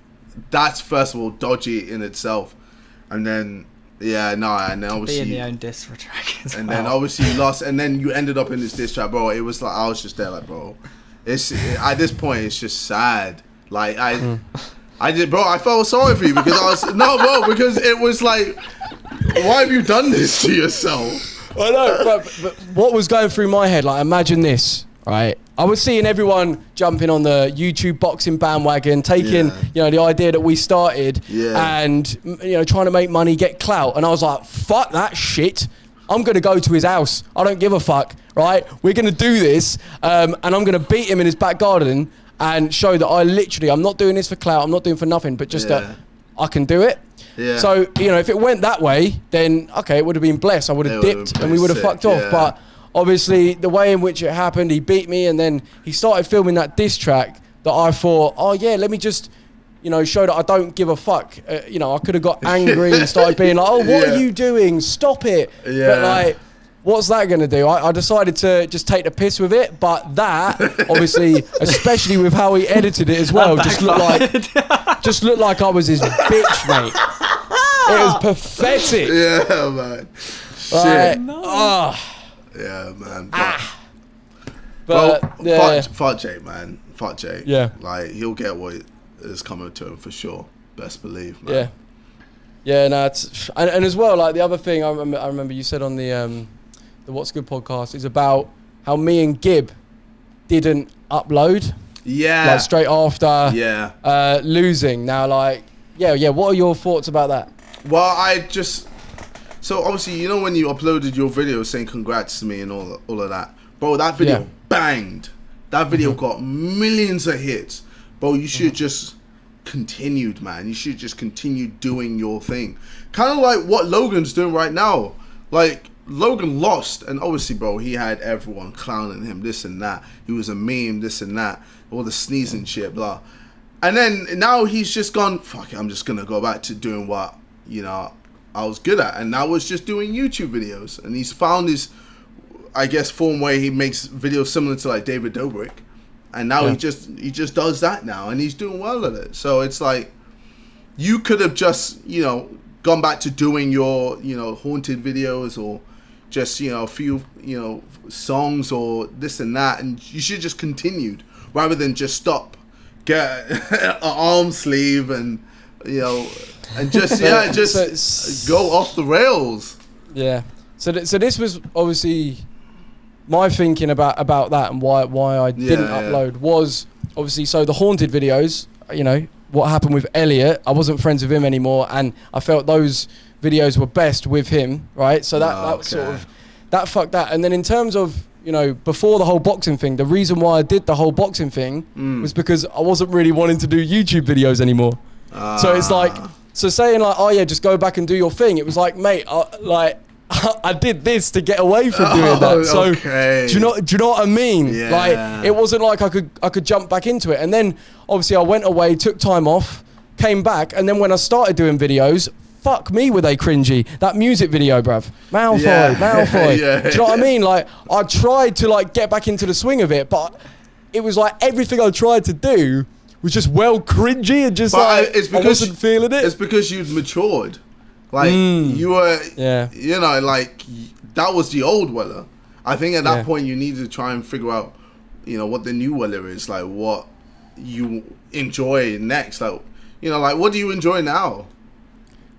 that's first of all dodgy in itself, and then and then obviously be in the own diss for track. And then obviously you lost, and then you ended up in this diss track, bro. It was like, I was just there, like, bro. It's at this point, it's just sad Like I did, bro. I felt sorry for you because because it was like, why have you done this to yourself? I know, but what was going through my head? Like, imagine this, right? I was seeing everyone jumping on the YouTube boxing bandwagon, taking the idea that we started, and trying to make money, get clout, and I was like, fuck that shit. I'm going to go to his house. I don't give a fuck, right? We're going to do this, and I'm going to beat him in his back garden and show that I'm not doing this for clout, I'm not doing for nothing, but just that I can do it. Yeah. So, if it went that way, then, okay, it would have been blessed. I would have dipped and we would have fucked off. But obviously, the way in which it happened, he beat me, and then he started filming that diss track that I thought, oh, yeah, let me just... show that I don't give a fuck. I could have got angry and started being like, oh, what are you doing? Stop it. Yeah. But like, what's that going to do? I decided to just take the piss with it. But that, obviously, especially with how he edited it as well, just looked like I was his bitch, mate. It was pathetic. Yeah, man. Shit. Yeah, man. Fuck Jay, man. Fuck Jay. Yeah. Like, he'll get what is coming to him for sure. Best believe, man. Yeah. No, it's and as well, like the other thing I remember you said on the What's Good podcast is about how me and Gib didn't upload. Yeah. Like straight after. Yeah. Losing. Now, like, what are your thoughts about that? Well, so obviously, when you uploaded your video saying congrats to me and all of that, bro, that video banged. That video got millions of hits. Bro, you should just continued, man. You should just continue doing your thing. Kind of like what Logan's doing right now. Like, Logan lost, and obviously, bro, he had everyone clowning him, this and that. He was a meme, this and that. All the sneezing shit, blah. And then now he's just gone, fuck it, I'm just going to go back to doing what, I was good at. And that was just doing YouTube videos. And he's found his, I guess, form where he makes videos similar to like David Dobrik. And now he just does that now, and he's doing well at it. So it's like, you could have just, gone back to doing your, haunted videos, or just, a few, songs or this and that, and you should just continued rather than just stop, get an arm sleeve and, and just, just go off the rails. Yeah. So this was obviously... my thinking about that and why I didn't upload was obviously, so the haunted videos, what happened with Elliot, I wasn't friends with him anymore, and I felt those videos were best with him, right? So that sort of, that fucked that. And then in terms of, before the whole boxing thing, the reason why I did the whole boxing thing was because I wasn't really wanting to do YouTube videos anymore. So it's like, so saying like, oh yeah, just go back and do your thing. It was like, mate, I did this to get away from doing that. So do you know what I mean? Yeah. Like, it wasn't like I could jump back into it. And then obviously I went away, took time off, came back, and then when I started doing videos, fuck me, were they cringy. That music video, bruv. Malfoy. Do you know what I mean? Like, I tried to like get back into the swing of it, but it was like everything I tried to do was just cringy and just I wasn't feeling it. It's because you'd matured. Like, you were, like, that was the old Weller. I think at that point you need to try and figure out, what the new Weller is, like, what you enjoy next. Like, like, what do you enjoy now?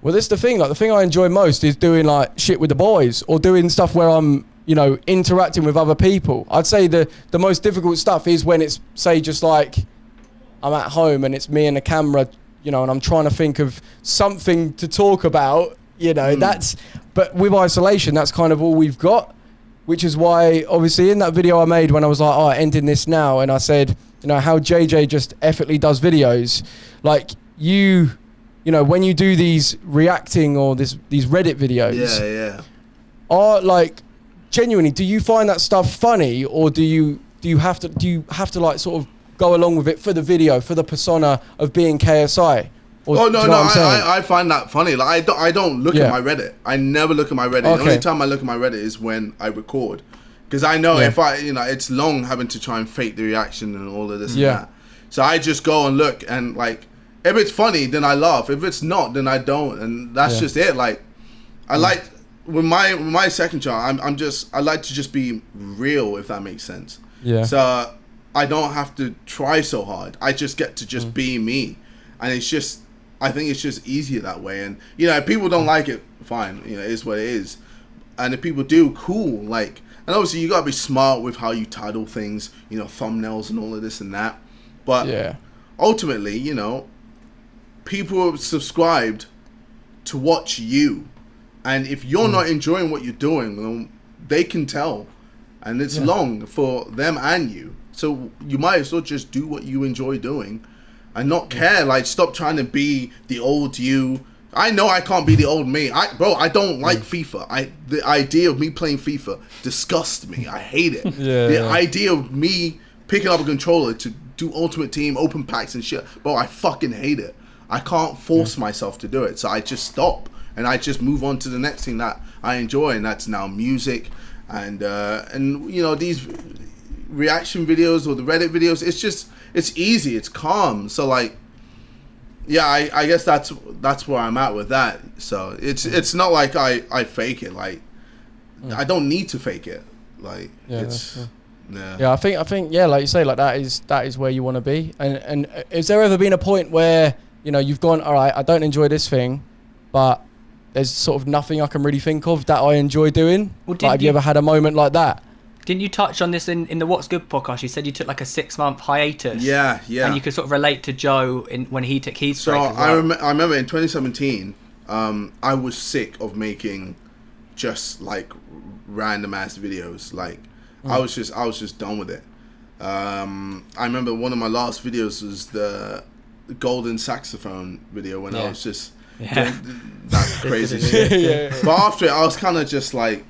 Well, that's the thing. Like, the thing I enjoy most is doing, like, shit with the boys or doing stuff where I'm, interacting with other people. I'd say the most difficult stuff is when it's, say, just like I'm at home and it's me and the camera, and I'm trying to think of something to talk about, but with isolation, that's kind of all we've got, which is why, obviously, in that video I made when I was like, ending this now, and I said, how JJ just effortlessly does videos, like, when you do these reacting or these Reddit videos, are like, genuinely, do you find that stuff funny, or do you have to like sort of go along with it for the video, for the persona of being KSI? Or, I find that funny. Like, I don't look at my Reddit. I never look at my Reddit. The only time I look at my Reddit is when I record, because I know if I, it's long having to try and fake the reaction and all of this and that. So I just go and look, and like, if it's funny, then I laugh. If it's not, then I don't, and that's just it. Like, I like with my second channel, I like to just be real, if that makes sense. Yeah. So I don't have to try so hard. I just get to just be me. And it's just, I think it's just easier that way. And, you know, if people don't like it, fine. You know, it is what it is. And if people do, cool. Like, and obviously you got to be smart with how you title things, you know, thumbnails and all of this and that. But ultimately, you know, people have subscribed to watch you. And if you're not enjoying what you're doing, then they can tell. And it's long for them and you. So you might as well just do what you enjoy doing and not care. Like, stop trying to be the old you. I know I can't be the old me. I don't like FIFA. The idea of me playing FIFA disgusts me. I hate it. The idea of me picking up a controller to do Ultimate Team, open packs and shit. Bro, I fucking hate it. I can't force myself to do it. So I just stop. And I just move on to the next thing that I enjoy. And that's now music. And you know, these reaction videos or the Reddit videos, it's easy, it's calm. So like, yeah, I guess that's where I'm at with that. So it's not like I fake it. Like, I don't need to fake it. Like, I think like you say, like that is where you want to be. And has there ever been a point where, you know, you've gone, all right, I don't enjoy this thing, but there's sort of nothing I can really think of that I enjoy doing? Well, like, have you ever had a moment like that? Didn't you touch on this in the What's Good podcast? You said you took like a 6-month hiatus. Yeah. And you could sort of relate to Joe when he took his break as well. I remember in 2017, I was sick of making just like random ass videos. Like, I was just done with it. I remember one of my last videos was the golden saxophone video when I was just doing that crazy shit. But after it, I was kind of just like,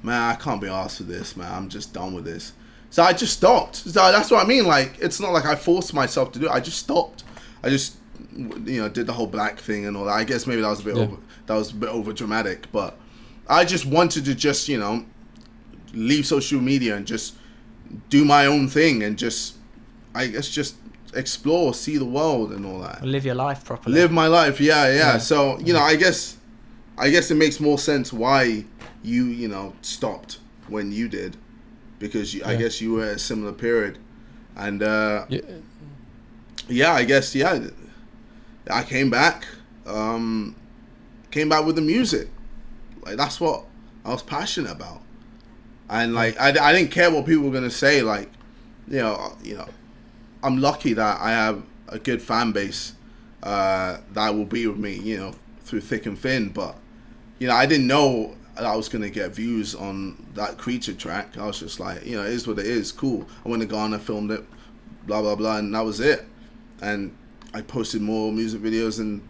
man, I can't be arsed for this, man. I'm just done with this. So I just stopped. So that's what I mean. Like, it's not like I forced myself to do it. I just stopped. I just, you know, did the whole black thing and all that. I guess maybe that was a bit over dramatic, but I just wanted to just, you know, leave social media and just do my own thing and just, I guess, just explore, see the world and all that. Live your life properly. Live my life, yeah. So, you know, I guess it makes more sense why you know, stopped when you did, because I guess you were at a similar period. And I guess I came back with the music. Like, that's what I was passionate about. And like, I didn't care what people were gonna say. Like, you know, I'm lucky that I have a good fan base that will be with me, you know, through thick and thin. But, you know, I didn't know I was gonna get views on that Creature track. I was just like, you know, it is what it is. Cool. I went to Ghana, filmed it, blah blah blah, and that was it. And I posted more music videos, and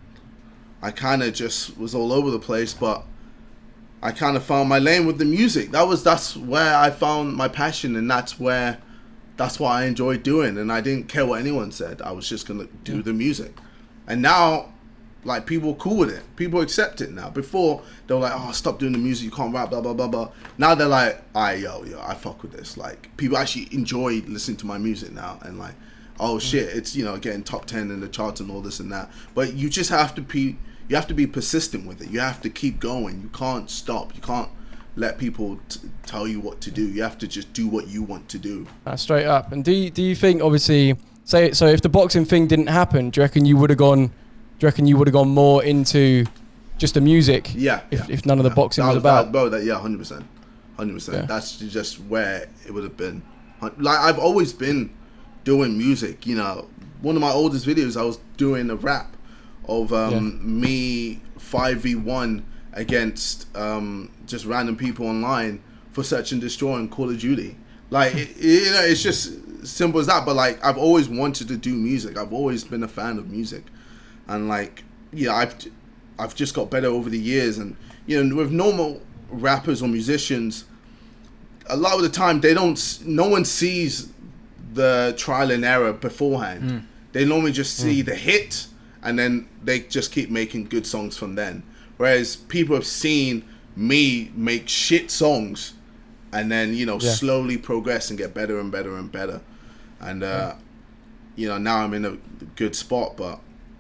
I kind of just was all over the place. But I kind of found my lane with the music. That's where I found my passion, and that's what I enjoyed doing. And I didn't care what anyone said. I was just gonna do the music. And now, like, people are cool with it. People accept it now. Before, they were like, oh, stop doing the music, you can't rap, blah, blah, blah, blah. Now they're like, alright, yo, I fuck with this. Like, people actually enjoy listening to my music now. And like, oh shit, it's, you know, getting top 10 in the charts and all this and that. But you just have to be persistent with it. You have to keep going. You can't stop. You can't let people tell you what to do. You have to just do what you want to do. Straight up. And do you think, obviously, so if the boxing thing didn't happen, do you reckon you would have gone more into just the music? If none of the boxing was about? 100%. 100%. That's just where it would have been. Like, I've always been doing music, you know. One of my oldest videos, I was doing a rap of me 5v1 against just random people online for Search and Destroy and Call of Duty. Like, you know, it's just simple as that. But like, I've always wanted to do music. I've always been a fan of music. And like, yeah, I've just got better over the years. And, you know, with normal rappers or musicians, a lot of the time no one sees the trial and error beforehand. They normally just see the hit, and then they just keep making good songs from then. Whereas people have seen me make shit songs, and then, you know, slowly progress and get better and better and better. And you know, now I'm in a good spot. But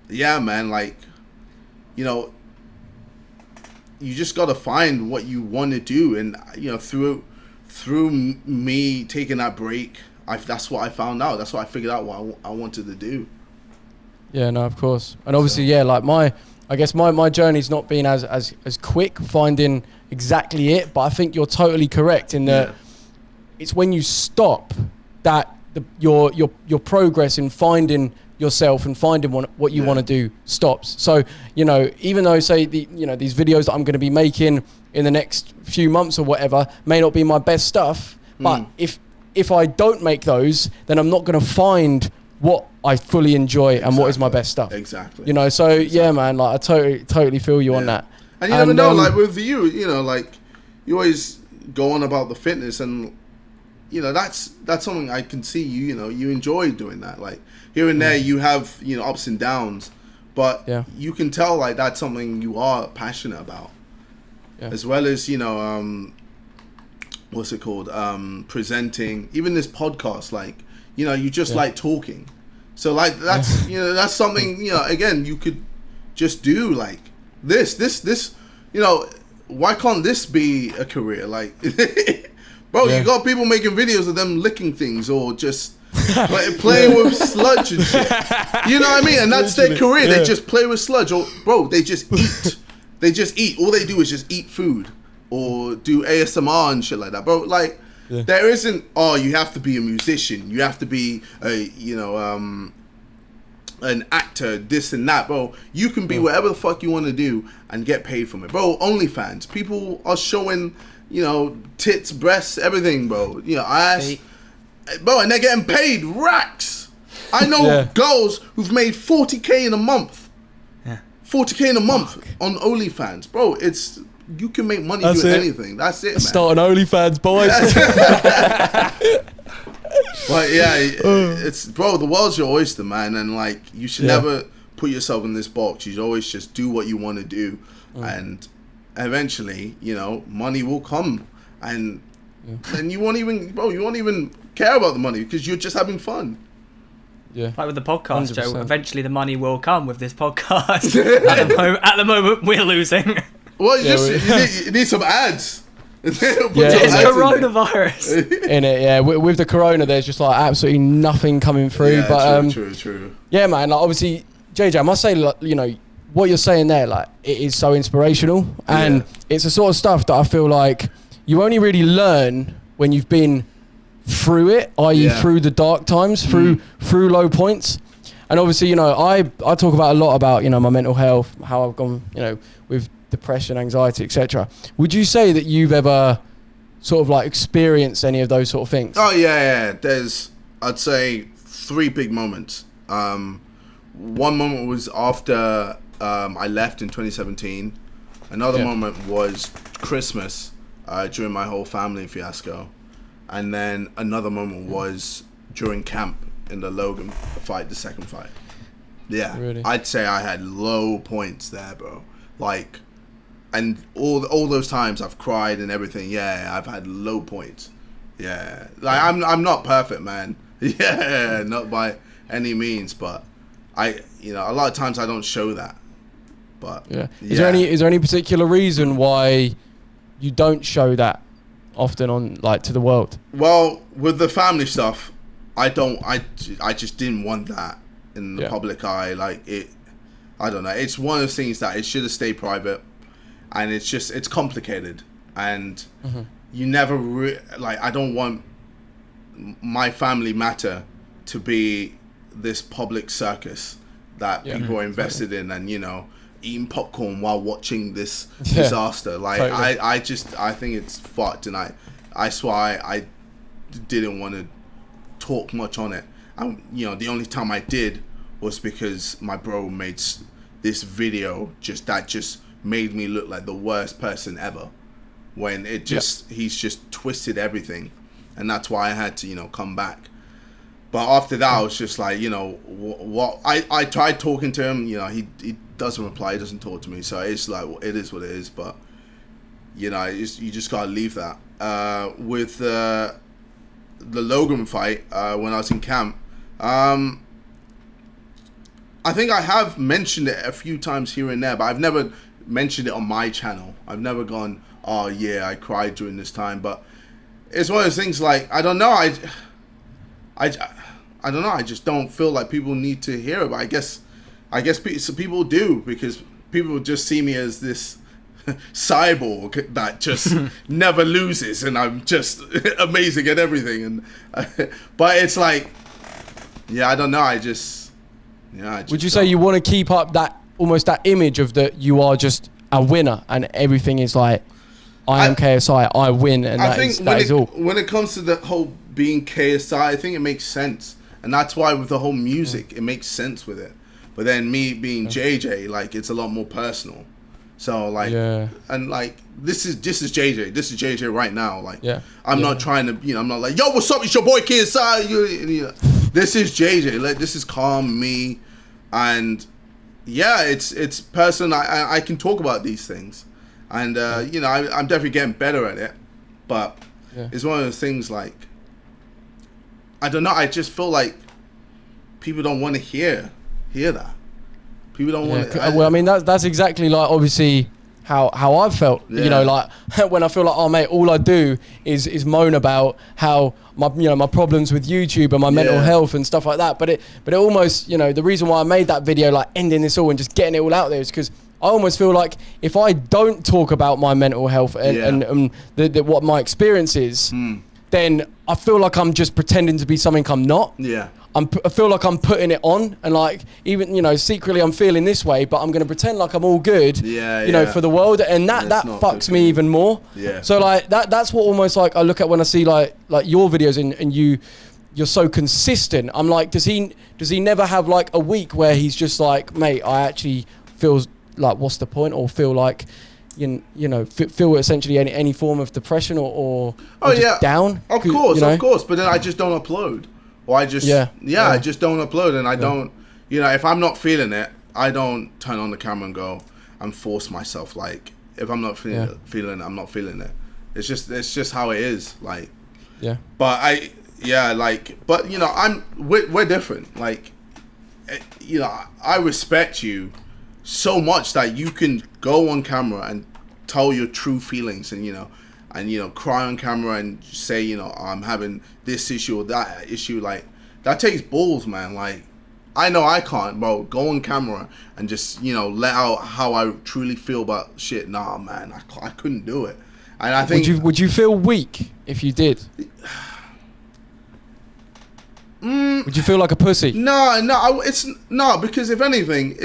yeah, man, like, you know, you just gotta find what you want to do. And, you know, through me taking that break, that's what I found out. That's what I figured out what I wanted to do. Yeah, no, of course. And obviously, like I guess my journey's not been as quick finding exactly it, but I think you're totally correct in that it's when you stop that your progress in finding yourself and finding what you want to do stops. So, you know, even though say these videos that I'm going to be making in the next few months or whatever may not be my best stuff, but if I don't make those, then I'm not going to find what I fully enjoy and what is my best stuff. Exactly. You know, so yeah, man, like I totally feel you on that. And you never know, like with you, you know, like you always go on about the fitness, and you know that's something I can see you. You know, you enjoy doing that. Like here and there, you have ups and downs, but you can tell like that's something you are passionate about, as well as what's it called? Presenting, even this podcast, like. You know, you just like talking. So, like, that's, that's something, again, you could just do, like, this, why can't this be a career? Like, bro, you got people making videos of them licking things or just playing with sludge and shit. You know what I mean? And that's their career. They just play with sludge. Or, bro, they just eat. They just eat. All they do is just eat food or do ASMR and shit like that. Bro, like, there isn't, you have to be a musician, you have to be an actor, this and that, bro. You can be whatever the fuck you want to do and get paid from it, bro. OnlyFans, people are showing, tits, breasts, everything, bro. Ass, bro, and they're getting paid racks. I know girls who've made 40k in a month. 40k in a month on OnlyFans, bro. You can make money doing anything. That's it, man. Start an OnlyFans, boys. But it's bro. The world's your oyster, man, and like you should never put yourself in this box. You should always just do what you want to do, and eventually, money will come, and then you won't even care about the money because you're just having fun. Yeah, like with the podcast, 100%. Joe. Eventually, the money will come with this podcast. At the moment, we're losing. Well, you need some ads. It's coronavirus. In it, with the corona, there's just like absolutely nothing coming through. Yeah, but true. Yeah, man. Like obviously, JJ, I must say, like, what you're saying there, like it is so inspirational, and it's the sort of stuff that I feel like you only really learn when you've been through it, i.e., through the dark times, through low points. And obviously, I talk about a lot about my mental health, how I've gone, with depression, anxiety, etc. Would you say that you've ever sort of like experienced any of those sort of things? Oh yeah. There's, I'd say, 3 big moments. One moment was after I left in 2017. Another moment was Christmas during my whole family fiasco. And then another moment was during camp in the Logan fight, the second fight. Yeah, really? I'd say I had low points there, bro. Like, and all those times I've cried and everything. Yeah, I've had low points. Yeah, like I'm not perfect, man. Yeah, not by any means, but a lot of times I don't show that. But is there any particular reason why you don't show that often on to the world? Well, with the family stuff, I just didn't want that in the public eye. Like I don't know. It's one of those things that it should have stayed private, and it's complicated, and you never I don't want my family matter to be this public circus that people are invested in, and eating popcorn while watching this disaster. Like totally. I think it's fucked, and that's why I didn't want to talk much on it. And the only time I did was because my bro made this video that just made me look like the worst person ever, when he's just twisted everything, and that's why I had to come back. But after that, I was just like, what I tried talking to him, he doesn't reply, he doesn't talk to me, so it's like, it is what it is. But you just gotta leave that. With the Logan fight, when I was in camp, I think I have mentioned it a few times here and there, but I've never mentioned it on my channel. I've never gone, oh yeah, I cried during this time. But it's one of those things, like, I don't know, I don't know. I just don't feel like people need to hear about. I guess some people do, because people just see me as this cyborg that just never loses, and I'm just amazing at everything. And but it's like, yeah, I don't know. Would you say you want to keep up that almost that image of that you are just a winner and everything is like, I am KSI, I win, and that is all. When it comes to the whole being KSI, I think it makes sense, and that's why with the whole music, it makes sense with it. But then me being JJ, like, it's a lot more personal. So like, and like, this is JJ. This is JJ right now. Like, I'm not trying to, I'm not like, yo, what's up? It's your boy KSI. This is JJ. Like, this is calm me, and it's personal. I can talk about these things, and I'm definitely getting better at it. But it's one of those things, like, I don't know. I just feel like people don't want to hear that. People don't want to. Well, I mean, that's exactly like, obviously, how I've felt. Like, when I feel like, oh mate, all I do is moan about how my problems with YouTube and my mental health and stuff like that. But it almost, the reason why I made that video, like, ending this all and just getting it all out there, is because I almost feel like if I don't talk about my mental health and what my experience is, then I feel like I'm just pretending to be something I'm not. Yeah. I feel like I'm putting it on, and like, even, secretly I'm feeling this way, but I'm going to pretend like I'm all good, for the world, and that fucks me even more. Yeah. So like that's what almost like I look at when I see like your videos and you're so consistent. I'm like, does he never have like a week where he's just like, mate, I actually feel like, what's the point, or feel like, feel essentially any form of depression or just down? Of course, but then I just don't upload. Or I just I just don't upload, and I don't, if I'm not feeling it, I don't turn on the camera and go and force myself. Like, if I'm not feeling it, I'm not feeling it. It's just how it is. Like, but we're different. Like, I respect you so much that you can go on camera and tell your true feelings, and cry on camera and say, I'm having this issue or that issue. Like, that takes balls, man. Like, I know I can't, bro. Go on camera and just, let out how I truly feel about shit. Nah, man, I couldn't do it. And I think... Would you feel weak if you did? Would you feel like a pussy? No, because if anything,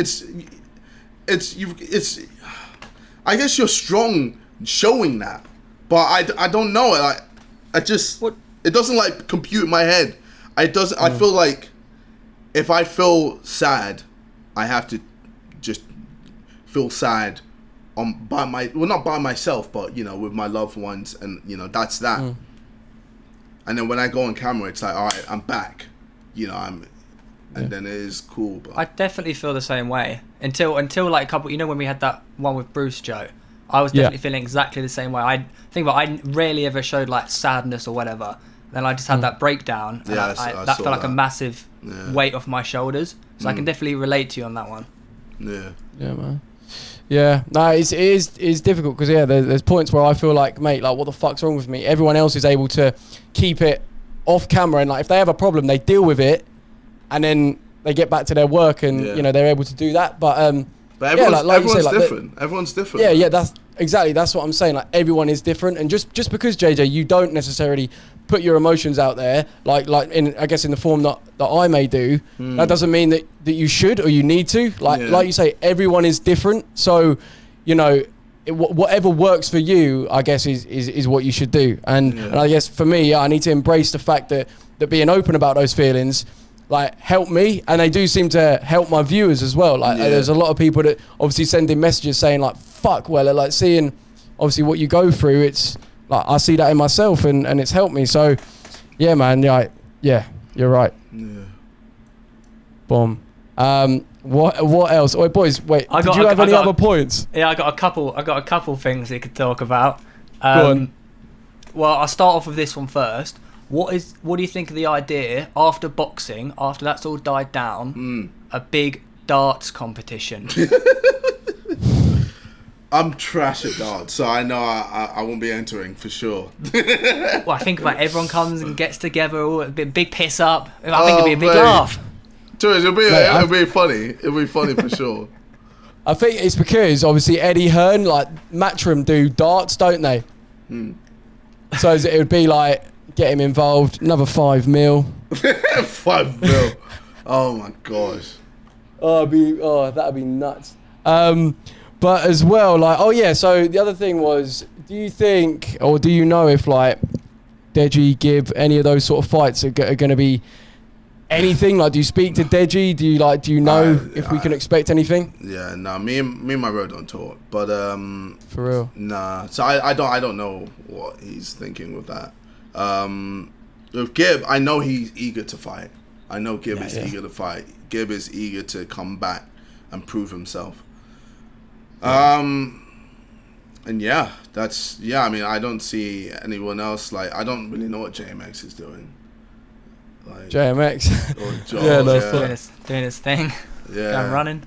I guess you're strong showing that. But I don't know. It doesn't like compute in my head. I feel like if I feel sad, I have to just feel sad not by myself, but with my loved ones, and that's that. And then when I go on camera, it's like, all right, I'm back. And then it is cool. But I definitely feel the same way until like a couple. When we had that one with Bruce Joe. I was definitely feeling exactly the same way. I rarely ever showed like sadness or whatever. Then I just had that breakdown, and that felt like a massive weight off my shoulders. So I can definitely relate to you on that one. Yeah. Yeah, man. Yeah, no, it is difficult because there's points where I feel like, mate, like, what the fuck's wrong with me? Everyone else is able to keep it off camera, and like, if they have a problem, they deal with it, and then they get back to their work, and they're able to do that. But everyone's different. Everyone's different. Yeah, that's what I'm saying. Like, everyone is different, and just because, JJ, you don't necessarily put your emotions out there, like in the form that I may do, that doesn't mean that you should or you need to. Like you say, everyone is different. So, whatever works for you, I guess is what you should do. And I guess for me, I need to embrace the fact that being open about those feelings, like, help me, and they do seem to help my viewers as well. Like, there's a lot of people that obviously send in messages saying like, fuck, Weller, like, seeing obviously what you go through, it's like, I see that in myself, and it's helped me. So yeah, man, you're right. Boom. What else? Wait, boys, did you have any other points? Yeah, I got a couple things we could talk about. Go on. Well, I'll start off with this one first. What do you think of the idea, after boxing, after that's all died down, a big darts competition? I'm trash at darts, so I know I won't be entering for sure. Well, I think about everyone comes and gets together, all a big piss up. I think it'll be a big laugh. It'll be funny. It'll be funny for sure. I think it's because obviously Eddie Hearn, like Matchroom, do darts, don't they? So it would be like get him involved. Another $5 million. $5 million. Oh my gosh. That'd be nuts. But as well, like, oh yeah. So the other thing was, do you think, or do you know if like Deji, Gibb, any of those sort of fights are going to be anything? Like, do you speak to Deji? Do you know if we can expect anything? Yeah, no. Me and my bro don't talk, but for real, nah. So I don't know what he's thinking with that. With Gibb, I know he's eager to fight. I know Gibb is eager to fight. Gibb is eager to come back and prove himself. And yeah, I mean, I don't see anyone else. Like, I don't really know what JMX is doing. Like, JMX. Or Joel, doing his thing. Yeah. Going running.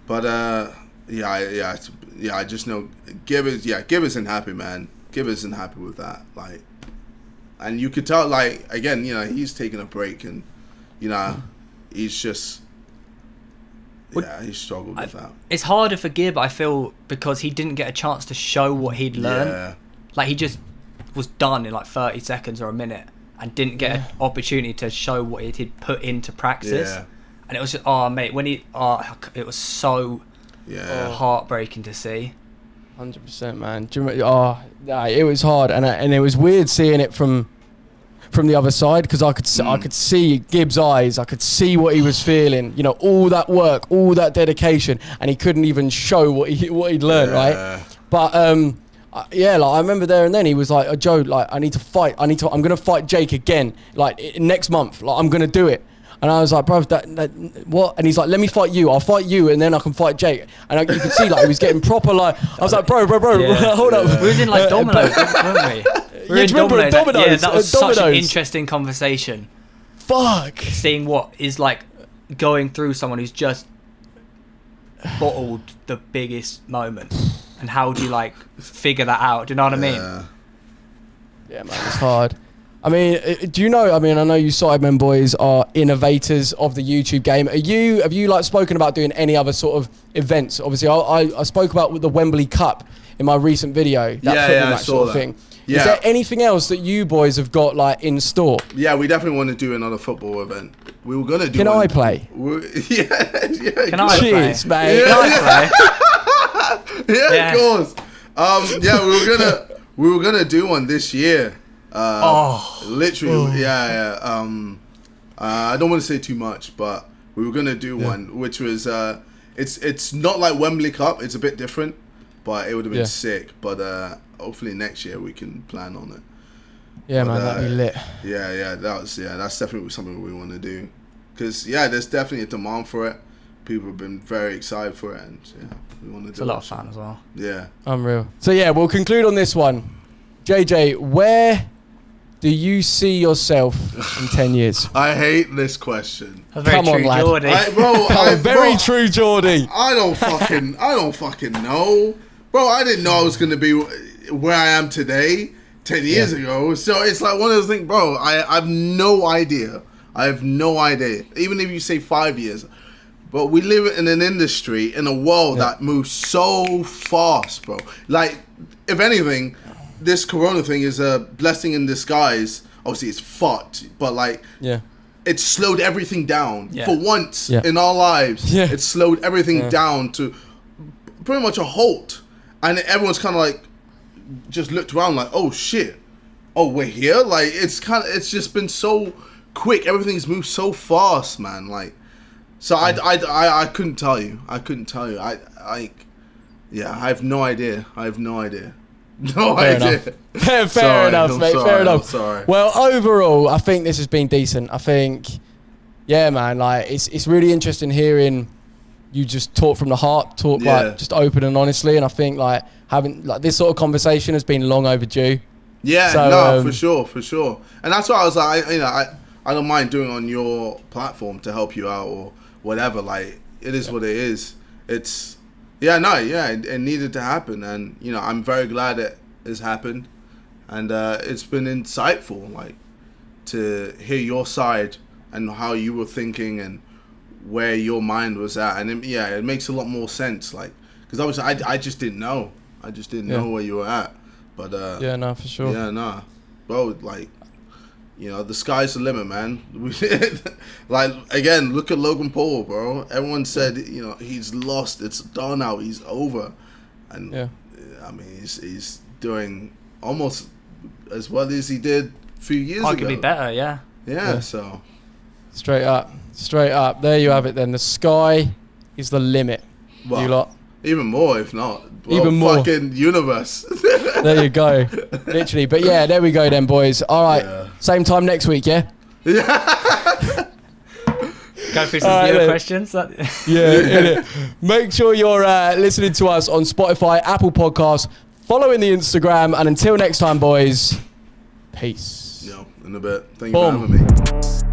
But I just know Gibb isn't happy, man. Gibb isn't happy with that. Like, and you could tell, like, again, you know, he's taking a break, and you know, he's just. Yeah, he struggled with that. It's harder for Gibb, I feel, because he didn't get a chance to show what he'd learned. Yeah. Like, he just was done in like 30 seconds or a minute and didn't get an opportunity to show what he'd put into practice. Yeah. And it was just, mate, when it was so heartbreaking to see. 100%, man. It was hard, and it was weird seeing it from the other side, because I could see Gibb's eyes. I could see what he was feeling. You know, all that work, all that dedication, and he couldn't even show what he'd learned, right? But like I remember there and then he was like, Joe, like, I need to fight. I'm gonna fight Jake again, like next month. Like, I'm gonna do it. And I was like, bro, that what? And he's like, let me fight you. I'll fight you, and then I can fight Jake. And you could see, like, he was getting proper, like, I was like, bro, hold up. We was in like dominoes, weren't we? We were in dominoes. Yeah, that was such an interesting conversation. Fuck. Seeing what is like going through someone who's just bottled the biggest moment, and how do you like figure that out? Do you know what I mean? Yeah, man, it's hard. I mean, do you know? I mean, I know you Sidemen boys are innovators of the YouTube game. Have you like spoken about doing any other sort of events? Obviously, I spoke about the Wembley Cup in my recent video. That football match sort of thing. Yeah. Is there anything else that you boys have got like in store? Yeah, we definitely want to do another football event. We were gonna do. Can I play? Yeah. Can I play? Cheers, mate. Can I play? Yeah, of course. We were gonna do one this year. Literally, yeah. I don't want to say too much, but we were gonna do one, which was it's not like Wembley Cup. It's a bit different, but it would have been sick. But hopefully next year we can plan on it. Yeah, man, that'd be lit. Yeah, that's definitely something we want to do, because there's definitely a demand for it. People have been very excited for it, and we want to do it. It's a lot of fun as well. Yeah, unreal. So we'll conclude on this one. JJ, where do you see yourself in 10 years? I hate this question. Come on, lad. Very true, Geordie. I don't fucking know. Bro, I didn't know I was going to be where I am today 10 years ago. So it's like one of those things, bro, I have no idea. Even if you say 5 years. But we live in an industry, in a world that moves so fast, bro. Like, if anything, this corona thing is a blessing in disguise. Obviously, it's fucked, but like, it slowed everything down for once in our lives. Yeah. It slowed everything down to pretty much a halt, and everyone's kind of like just looked around like, oh shit, oh we're here. Like, it's just been so quick. Everything's moved so fast, man. Like, so I couldn't tell you. I have no idea. Fair enough, mate. Fair enough. Sorry. Well, overall, I think this has been decent. I think, man, like it's really interesting hearing you just talk from the heart, like just open and honestly. And I think like having like this sort of conversation has been long overdue. Yeah, so, for sure. And that's why I was like, I don't mind doing it on your platform to help you out or whatever. Like, it is what it is. It's It needed to happen, and you know, I'm very glad it has happened, and it's been insightful, like, to hear your side and how you were thinking and where your mind was at, and it makes a lot more sense, like, because obviously I just didn't know, know where you were at, but for sure, bro, like, you know, the sky's the limit, man. Like, again, look at Logan Paul, bro. Everyone said, you know, he's lost. It's done now. He's over. And, I mean, he's doing almost as well as he did a few years ago. Arguably better, yeah. So. Straight up. There you have it then. The sky is the limit. Well, you lot. Even more, if not. Well, even more. Fucking universe. There you go. Literally. But yeah, there we go then, boys. All right. Yeah. Same time next week, yeah? Go through some viewer questions. Make sure you're listening to us on Spotify, Apple Podcasts, following the Instagram, and until next time, boys, peace. In a bit. Thank you for having me.